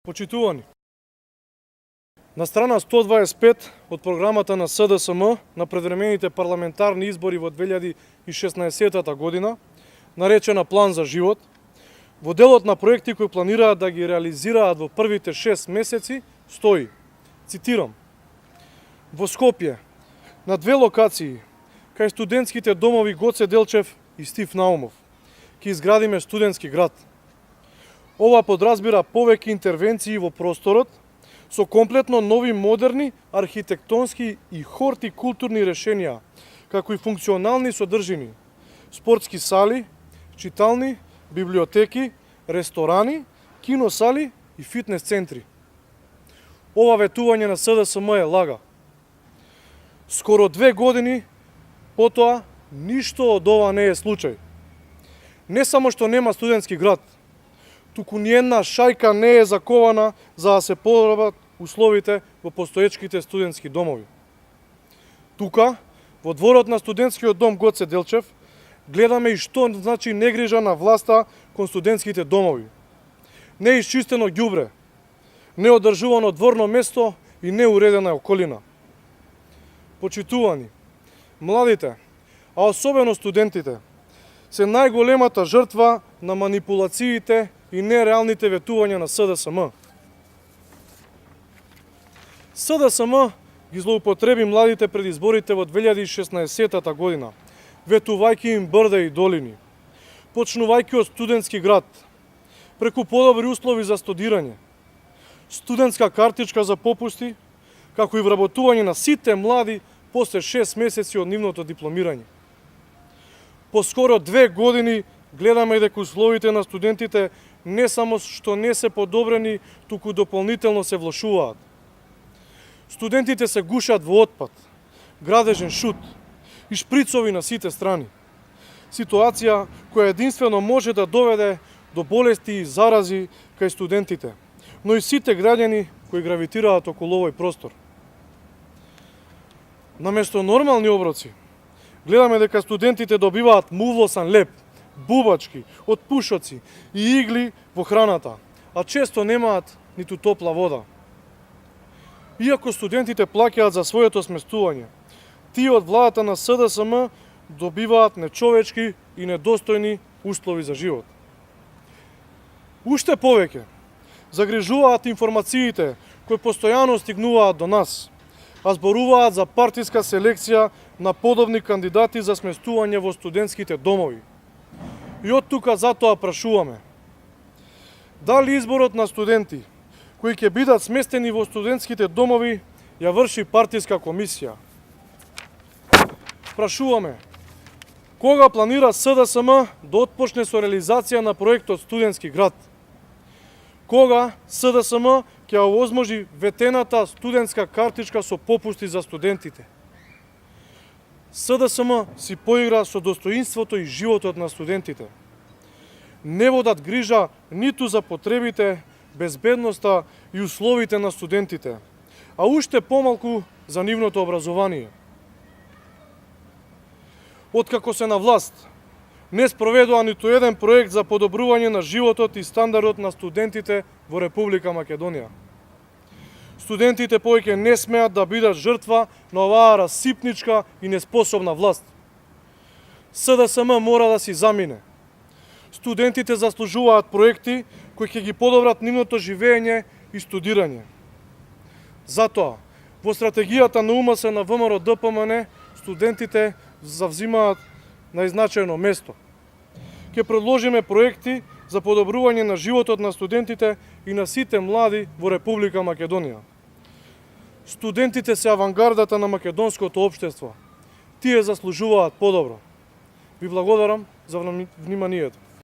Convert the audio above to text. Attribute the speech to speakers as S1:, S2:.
S1: Почитувани, на страна 125 од програмата на СДСМ на предвремените парламентарни избори во 2016 година, наречена План за живот, во делот на проекти кои планираат да ги реализираат во првите 6 месеци, стои, цитирам: во Скопје, на 2 локации, кај студентските домови Гоце Делчев и Стив Наумов, ќе изградиме студентски град. Ова подразбира повеќе интервенции во просторот со комплетно нови модерни архитектонски и хортикултурни решенија, како и функционални содржини, спортски сали, читални, библиотеки, ресторани, киносали и фитнес центри. Ова ветување на СДСМ е лага. Скоро 2 години потоа ништо од ова не е случај. Не само што нема студентски град, туку ни една шајка не е закована за да се подобрат условите во постоечките студентски домови. Тука, во дворот на студентскиот дом Гоце Делчев, гледаме и што значи негрижа на власта кон студентските домови. Неисчистено ѓубре, неодржувано дворно место и неуредена околина. Почитувани, младите, а особено студентите, се најголемата жртва на манипулациите и нереалните ветувања на СДСМ. СДСМ ги злоупотреби младите пред изборите во 2016 година, ветувајќи им брда и долини, почнувајќи од студентски град, преку подобри услови за студирање, студентска картичка за попусти, како и вработување на сите млади после 6 месеци од нивното дипломирање. По скоро 2 години гледаме дека условите на студентите не само што не се подобрени, туку дополнително се влошуваат. Студентите се гушат во отпад, градежен шут и шприцови на сите страни. Ситуација која единствено може да доведе до болести и зарази кај студентите, но и сите граѓани кои гравитираат околу овој простор. Наместо нормални оброци, гледаме дека студентите добиваат мувлосан леп, бубачки, од пушоци и игли во храната, а често немаат ниту топла вода. Иако студентите плаќаат за своето сместување, тие од владата на СДСМ добиваат нечовечки и недостојни услови за живот. Уште повеќе, загрижуваат информациите кои постојано стигнуваат до нас, а зборуваат за партиска селекција на подобни кандидати за сместување во студентските домови. И од тука затоа прашуваме: дали изборот на студенти кои ќе бидат сместени во студентските домови ја врши партиска комисија? Прашуваме: кога планира СДСМ да отпочне со реализација на проектот Студентски град? Кога СДСМ ќе овозможи ветената студентска картичка со попусти за студентите? СДСМ си поигра со достоинството и животот на студентите. Не водат грижа ниту за потребите, безбедноста и условите на студентите, а уште помалку за нивното образование. Откако се на власт, не спроведува ниту еден проект за подобрување на животот и стандардот на студентите во Република Македонија. Студентите повеќе не смеат да бидат жртва на оваа расипничка и неспособна власт. СДСМ мора да си замине. Студентите заслужуваат проекти кои ќе ги подобрат нивното живење и студирање. Затоа, во стратегијата на УМС на ВМРО ДПМН, студентите завзимаат најзначајно место. Ќе предложиме проекти за подобрување на животот на студентите и на сите млади во Република Македонија. Студентите се авангардата на македонското општество. Тие заслужуваат подобро. Ви благодарам за вниманието.